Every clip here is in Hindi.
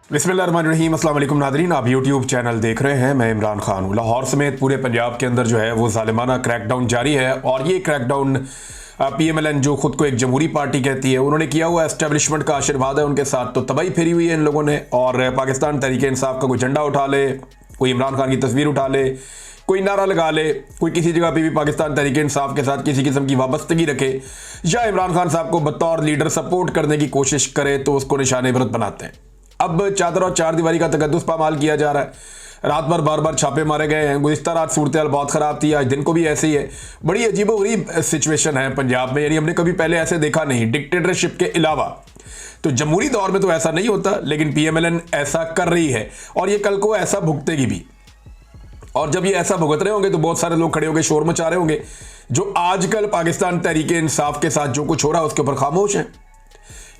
बिस्मिल्लाहिर्रहमानिर्रहीम। अस्सलाम वालेकुम नादरीन, आप यूट्यूब चैनल देख रहे हैं। मैं इमरान खान हूँ। लाहौर समेत पूरे पंजाब के अंदर जो है वो ज़ालिमाना क्रैकडाउन जारी है और ये क्रैकडाउन PMLN जो खुद को एक जमहूरी पार्टी कहती है उन्होंने किया हुआ। एस्टेब्लिशमेंट का आशीर्वाद है उनके साथ, तो तबाही फेरी हुई है इन लोगों ने। और पाकिस्तान तहरीक इंसाफ का कोई झंडा उठा ले, कोई इमरान खान की तस्वीर उठा ले, कोई नारा लगा ले, कोई किसी जगह पे भी पाकिस्तान तहरीक इंसाफ के साथ किसी किस्म की वाबस्तगी रखे या इमरान खान साहब को बतौर लीडर सपोर्ट करने की कोशिश करे तो उसको निशाने इबरत बनाते हैं। अब चादर और चार दीवारी का तकद्दुस पामाल किया जा रहा है। रात भर बार बार छापे मारे गए हैं। गुज़िश्ता रात सूरत हाल बहुत ख़राब थी, आज दिन को भी ऐसे ही है। बड़ी अजीबोगरीब सिचुएशन है पंजाब में, यानी हमने कभी पहले ऐसे देखा नहीं डिक्टेटरशिप के अलावा। तो जमहूरी दौर में तो ऐसा नहीं होता, लेकिन PMLN ऐसा कर रही है और ये कल को ऐसा भुगतेगी भी। और जब ये ऐसा भुगत रहे होंगे तो बहुत सारे लोग खड़े होंगे, शोर मचा रहे होंगे जो आजकल पाकिस्तान तहरीक इंसाफ के साथ जो कुछ हो रहा है उसके ऊपर खामोश हैं।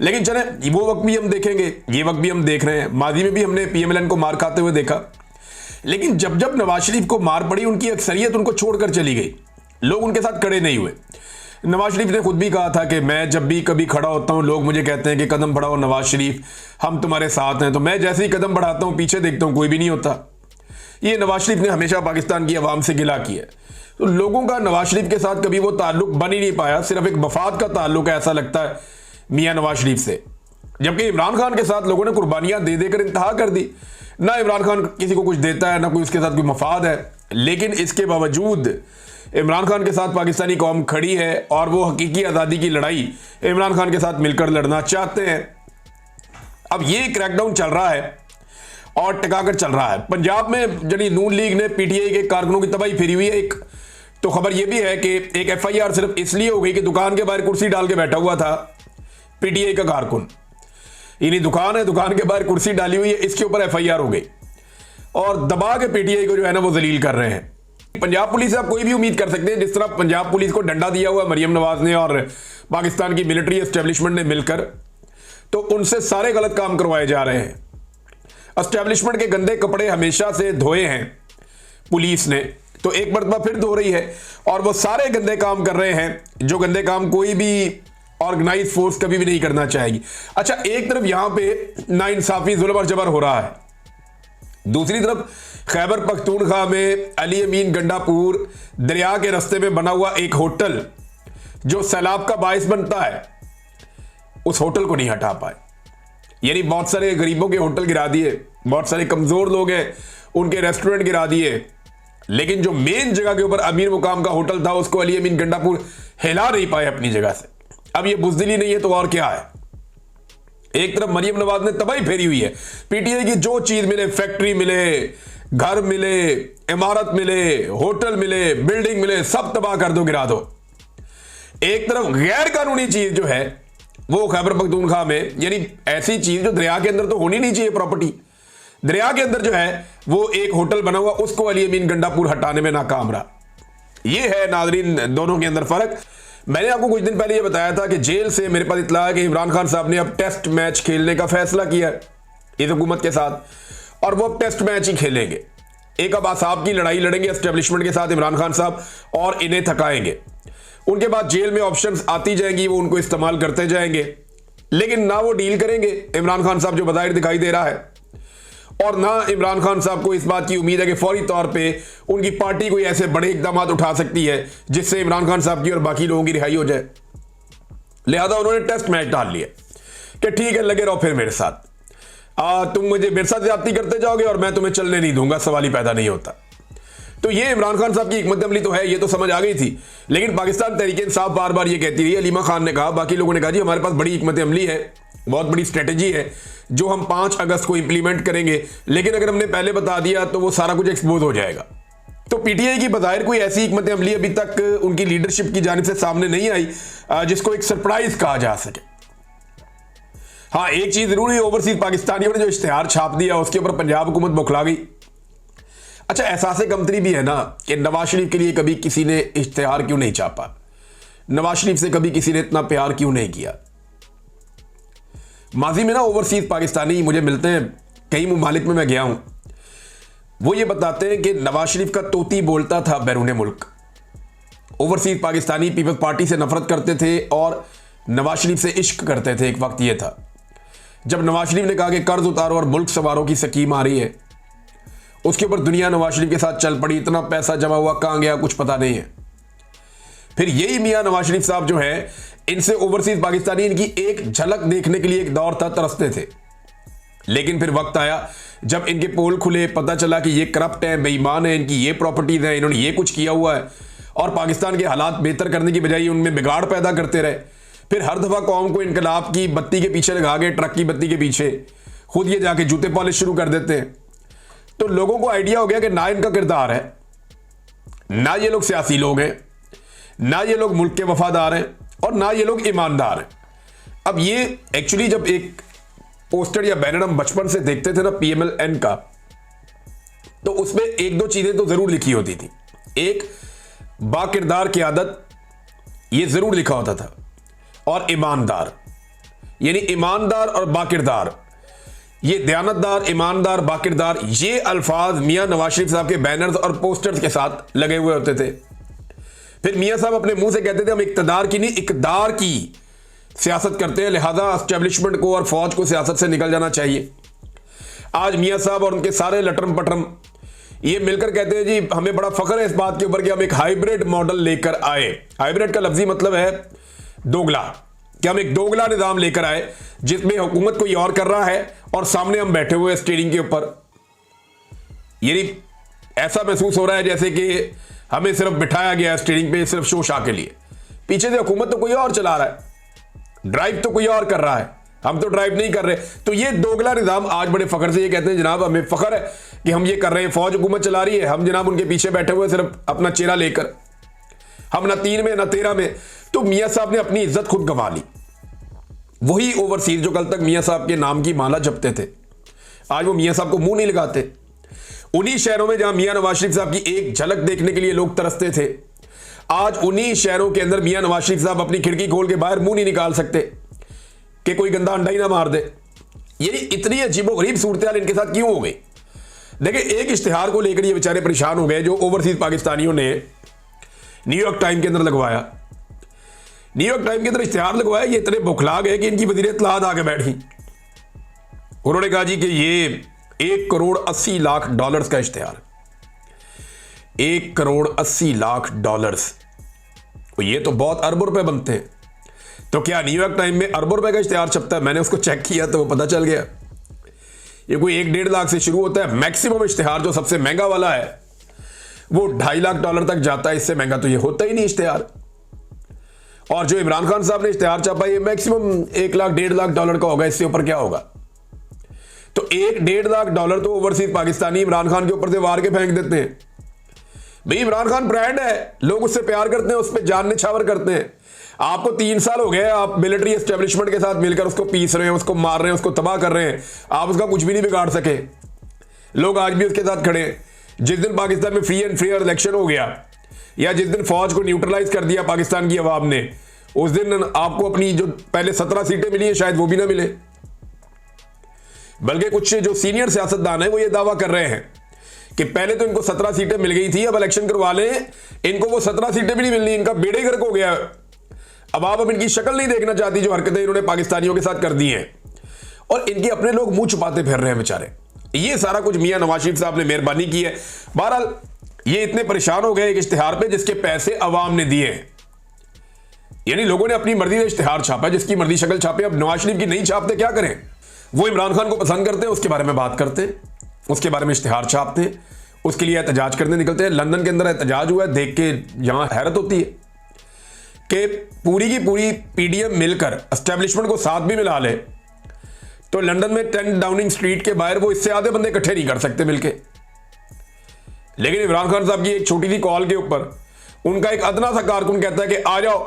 लेकिन चले, वो वक्त भी हम देखेंगे, ये वक्त भी हम देख रहे हैं। माजी में भी हमने PMLN को मार खाते हुए देखा, लेकिन जब जब नवाज शरीफ को मार पड़ी उनकी अक्सरियत उनको छोड़कर चली गई, लोग उनके साथ खड़े नहीं हुए। नवाज शरीफ ने खुद भी कहा था कि मैं जब भी कभी खड़ा होता हूं लोग मुझे कहते हैं कि कदम बढ़ाओ नवाज शरीफ, हम तुम्हारे साथ हैं। तो मैं जैसे ही कदम बढ़ाता हूं पीछे देखता हूं कोई भी नहीं होता। ये नवाज शरीफ ने हमेशा पाकिस्तान की आवाम से गिला किया। तो लोगों का नवाज शरीफ के साथ कभी वो ताल्लुक बन ही नहीं पाया, सिर्फ एक मफाद का ताल्लुक है ऐसा लगता है मियां नवाज शरीफ से। जबकि इमरान खान के साथ लोगों ने कुर्बानियां दे देकर इंतहा कर दी। ना इमरान खान किसी को कुछ देता है, ना कोई उसके साथ कोई मफाद है, लेकिन इसके बावजूद इमरान खान के साथ पाकिस्तानी कौम खड़ी है और वो हकीकी आज़ादी की लड़ाई इमरान खान के साथ मिलकर लड़ना चाहते हैं। अब ये क्रैकडाउन चल रहा है और टिकाकर चल रहा है। पंजाब में जड़ी नून लीग ने PTI के कारकुनों की तबाही फेरी हुई है। एक तो खबर यह भी है कि एक FIR सिर्फ इसलिए हो गई कि दुकान के बाहर कुर्सी डाल के बैठा हुआ था PTI का कारकुन। यानी दुकान है, दुकान के बाहर कुर्सी डाली हुई है, इसके ऊपर FIR हो गई और दबा के PTI को जो है ना वो जलील कर रहे हैं। पंजाब पुलिस से आप कोई भी उम्मीद कर सकते हैं, जिस तरह पंजाब पुलिस को डंडा दिया हुआ मरियम नवाज ने और पाकिस्तान की मिलिट्री एस्टेब्लिशमेंट ने मिलकर, तो उनसे सारे गलत काम करवाए जा रहे हैं। एस्टेब्लिशमेंट के गंदे कपड़े हमेशा से धोए हैं पुलिस ने, तो एक मरतबा फिर धो रही है और वो सारे गंदे काम कर रहे हैं जो गंदे काम कोई भी ऑर्गेनाइज फोर्स कभी भी नहीं करना चाहेगी। अच्छा, एक तरफ यहां पे नाइंसाफी, जुल्म और जबर हो रहा है, दूसरी तरफ खैबर पख्तूनख्वा में अली अमीन गंडापुर दरिया के रास्ते में बना हुआ एक होटल जो सैलाब का बायस बनता है, उस होटल को नहीं हटा पाए। यानी बहुत सारे गरीबों के होटल गिरा दिए, बहुत सारे कमजोर लोग हैं उनके रेस्टोरेंट गिरा दिए, लेकिन जो मेन जगह के ऊपर अमीर मुकाम का होटल था उसको अली अमीन गंडापुर हिला नहीं पाए अपनी जगह से। अब ये बुज़दिली नहीं है तो और क्या है। एक तरफ मरियम नवाज ने तबाही फेरी हुई है, PTI की जो चीज मिले, फैक्ट्री मिले, घर मिले, इमारत मिले, होटल मिले, बिल्डिंग मिले, सब तबाह कर दो, गिरा दो। एक तरफ गैर कानूनी चीज जो है वो खैबर पख्तूनख्वा में, यानी ऐसी चीज जो दरिया के अंदर तो होनी नहीं चाहिए, प्रॉपर्टी दरिया के अंदर जो है वो एक होटल बना हुआ, उसको अली अमीन गंडापुर हटाने में नाकाम रहा। ये है नाजरीन दोनों के अंदर फर्क। मैंने आपको कुछ दिन पहले ये बताया था कि जेल से मेरे पास इत्तला है कि इमरान खान साहब ने अब टेस्ट मैच खेलने का फैसला किया है इस हुकूमत के साथ, और वो अब टेस्ट मैच ही खेलेंगे। एक अब आसाब की लड़ाई लड़ेंगे एस्टेब्लिशमेंट के साथ इमरान खान साहब और इन्हें थकाएंगे। उनके बाद जेल में ऑप्शंस आती जाएंगी, वो उनको इस्तेमाल करते जाएंगे, लेकिन ना वो डील करेंगे इमरान खान साहब जो बज़ाहिर दिखाई दे रहा है, और ना इमरान खान साहब को इस बात की उम्मीद है कि फौरी तौर पे उनकी पार्टी कोई ऐसे बड़े इकदाम उठा सकती है जिससे इमरान खान साहब की और बाकी लोगों की रिहाई हो जाए। लिहाजा उन्होंने टेस्ट मैच डाल लिया कि ठीक है, लगे रहो फिर मेरे साथ, तुम मुझे मेरे साथ ज्यादती करते जाओगे और मैं तुम्हें चलने नहीं दूंगा, सवाल ही पैदा नहीं होता। तो ये इमरान खान साहब की हिकमत अमली तो है, ये तो समझ आ गई थी, लेकिन पाकिस्तान तहरीक इंसाफ बार बार ये कहती रही, अलीमा खान ने कहा, बाकी लोगों ने कहा जी हमारे पास बड़ी हिकमत अमली है, बहुत बड़ी स्ट्रेटेजी है जो हम 5 अगस्त को इंप्लीमेंट करेंगे, लेकिन अगर हमने पहले बता दिया तो वो सारा कुछ एक्सपोज हो जाएगा। तो PTI की बज़ाहिर कोई ऐसी हिकमत अमली अभी तक उनकी लीडरशिप की जानिब से सामने नहीं आई जिसको एक सरप्राइज कहा जा सके। हाँ, एक चीज जरूर है, ओवरसीज पाकिस्तानियों ने जो इश्तिहार छाप दिया उसके ऊपर पंजाब हुकूमत बौखला गई। अच्छा, एहसास कमतरी भी है ना कि नवाज शरीफ के लिए कभी किसी ने इश्तिहार क्यों नहीं छापा, नवाज शरीफ से कभी किसी ने इतना प्यार क्यों नहीं किया। माजी में ना ओवरसीज पाकिस्तानी मुझे मिलते हैं, कई मुमालिक में मैं गया हूं, वो ये बताते हैं कि नवाज शरीफ का तोती बोलता था बैरून मुल्क। ओवरसीज पाकिस्तानी पीपल्स पार्टी से नफरत करते थे और नवाज शरीफ से इश्क करते थे। एक वक्त ये था जब नवाज शरीफ ने कहा कि कर्ज उतारो और मुल्क संवारो की स्कीम आ रही है, उसके ऊपर दुनिया नवाज शरीफ के साथ चल पड़ी, इतना पैसा जमा हुआ कहां गया कुछ पता नहीं है। फिर यही मियां नवाज शरीफ साहब जो है, इनसे ओवरसीज पाकिस्तानी इनकी एक झलक देखने के लिए एक दौर था, तरसते थे। लेकिन फिर वक्त आया जब इनके पोल खुले, पता चला कि ये करप्ट है, बेईमान है, इनकी ये प्रॉपर्टीज है, इन्होंने ये कुछ किया हुआ है, और पाकिस्तान के हालात बेहतर करने की बजाय उनमें बिगाड़ पैदा करते रहे। फिर हर दफा कौम को इनकलाब की बत्ती के पीछे लगा के, ट्रक की बत्ती के पीछे, खुद ये जाके जूते पॉलिश शुरू कर देते हैं। तो लोगों को आइडिया हो गया कि ना इनका किरदार है, ना ये लोग सियासी लोग हैं, ना ये लोग मुल्क के वफादार हैं, और ना ये लोग ईमानदार हैं। अब ये एक्चुअली जब एक पोस्टर या बैनर हम बचपन से देखते थे ना PMLN का, तो उसमें एक दो चीजें तो जरूर लिखी होती थी। एक, बाकिरदार क़यादत, ये जरूर लिखा होता था, और ईमानदार, यानी ईमानदार और बाकिरदार, ये दयानतदार, ईमानदार, बाकिरदार, ये अल्फाज मियां नवाज शरीफ साहब के बैनर्स और पोस्टर्स के साथ लगे हुए होते थे। फिर मियां साहब अपने मुंह से कहते थे हम इक्तदार की नहीं, इकदार की सियासत करते हैं, लिहाजा एस्टेब्लिशमेंट को और फौज को सियासत से निकल जाना चाहिए। आज मियां साहब और उनके सारे लटरम पटरम ये मिलकर कहते हैं जी हमें बड़ा फख्र है इस बात के ऊपर कि हम एक हाइब्रिड मॉडल लेकर आए। हाइब्रिड का लफ्जी मतलब है दोगला, कि हम एक दोगला निजाम लेकर आए जिसमें हुकूमत कोई और कर रहा है और सामने हम बैठे हुए स्टीयरिंग के ऊपर। यानी ऐसा महसूस हो रहा है जैसे कि हमें सिर्फ बिठाया गया है स्टीयरिंग पे सिर्फ शो शा के लिए, पीछे से हुकूमत तो कोई और चला रहा है, ड्राइव तो कोई और कर रहा है, हम तो ड्राइव नहीं कर रहे। तो ये दोगला निजाम आज बड़े फख्र से ये कहते हैं जनाब हमें फख्र है कि हम ये कर रहे हैं, फौज हुकूमत चला रही है, हम जनाब उनके पीछे बैठे हुए सिर्फ अपना चेहरा लेकर, हम ना 3 में ना 13 में। तो मियां साहब ने अपनी इज्जत खुद गंवा ली। वही ओवरसीज जो कल तक मियां साहब के नाम की माला जपते थे, आज वो मियां साहब को मुंह नहीं लगाते। उन्हीं शहरों में जहां मियां नवाज शरीफ साहब की एक झलक देखने के लिए लोग तरसते थे, आज उन्हीं शहरों के अंदर मियां नवाज शरीफ साहब अपनी खिड़की खोल के बाहर मुंह नहीं निकाल सकते कि कोई गंदा अंडा ही ना मार दे। ये इतनी अजीबोगरीब सूरत इनके साथ क्यों हो गई? देखिए, एक इश्तिहार को लेकर ये बेचारे परेशान हो गए जो ओवरसीज पाकिस्तानियों ने न्यूयॉर्क टाइम के अंदर लगवाया। न्यूयॉर्क टाइम के अंदर इश्तिहार लगवाया, ये इतने बौखला गए कि इनकी वज़ीर इत्तलात आके बैठी। उन्होंने कहा जी कि ये 1,80,00,000 डॉलर्स का इश्तिहार, 1,80,00,000 डॉलर्स, ये तो बहुत अरबों रुपए बनते हैं। तो क्या न्यूयॉर्क टाइम में अरबों रुपए का इश्तिहार छपता है? मैंने उसको चेक किया तो वो पता चल गया ये कोई 1-1.5 लाख से शुरू होता है। मैक्सिमम इश्तिहार जो सबसे महंगा वाला है वो 2.5 लाख डॉलर तक जाता है, इससे महंगा तो ये होता ही नहीं इश्तिहार। और जो इमरान खान साहब ने इश्तिहार छापा ये मैक्सिमम 1 लाख 1.5 लाख डॉलर का होगा, इससे ऊपर क्या होगा? तो 1-1.5 लाख डॉलर तो ओवरसीज पाकिस्तानी इमरान खान के ऊपर से वार के फेंक देते हैं। भाई इमरान खान ब्रांड है, लोग उससे प्यार करते हैं, उस पर जान निछावर करते हैं। आपको 3 साल हो गए, आप मिलिट्री एस्टेब्लिशमेंट के साथ मिलकर उसको पीस रहे हैं, उसको मार रहे हैं, उसको तबाह कर रहे हैं, आप उसका कुछ भी नहीं बिगाड़ सके। लोग आज भी उसके साथ खड़े हैं। जिस दिन पाकिस्तान में फ्री एंड फेयर इलेक्शन हो गया या जिस दिन फौज को न्यूट्रलाइज कर दिया पाकिस्तान की आवाम ने, उस दिन आपको अपनी जो पहले 17 सीटें मिली है शायद वो भी ना मिले। बल्कि कुछ जो सीनियर सियासतदान है वो ये दावा कर रहे हैं कि पहले तो इनको 17 सीटें मिल गई थी, अब इलेक्शन करवा लें, इनको वो 17 सीटें भी नहीं मिलनी, इनका बेड़े गर्क हो गया। अब इनकी शक्ल नहीं देखना चाहती जो हरकतें इन्होंने पाकिस्तानियों के साथ कर दी हैं, और इनके अपने लोग मुंह छुपाते फिर रहे हैं बेचारे। ये सारा कुछ मियां नवाज शरीफ साहब ने मेहरबानी की है। बहरहाल ये इतने परेशान हो गए एक इश्तिहार पे जिसके पैसे अवाम ने दिए, यानी लोगों ने अपनी मर्जी से इश्तिहार छापा, जिसकी मर्जी शक्ल छापे। अब नवाज शरीफ की नहीं छापते क्या करें? वो इमरान खान को पसंद करते हैं, उसके बारे में बात करते हैं, उसके बारे में इश्तिहार छापते हैं, उसके लिए एहतजाज करने निकलते हैं। लंदन के अंदर एहतजाज हुआ है, देख के यहां हैरत होती है कि पूरी की पूरी पीडीएम मिलकर एस्टेब्लिशमेंट को साथ भी मिला ले तो लंदन में 10 डाउनिंग स्ट्रीट के बाहर वो इससे आधे बंदे इकट्ठे नहीं कर सकते मिलके। लेकिन इमरान खान साहब की एक छोटी सी कॉल के ऊपर उनका एक अदना सा कारकुन कहता है कि आ जाओ,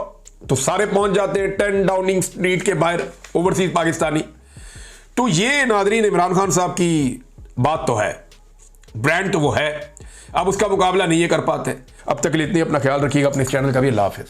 तो सारे पहुंच जाते हैं 10 डाउनिंग स्ट्रीट के बाहर ओवरसीज पाकिस्तानी। तो ये नादरीन इमरान खान साहब की बात तो है, ब्रांड तो वो है, अब उसका मुकाबला नहीं ये कर पाते। अब तक के लिए इतनी, अपना ख्याल रखिएगा, अपने चैनल का भी। अल्लाह हाफिज़।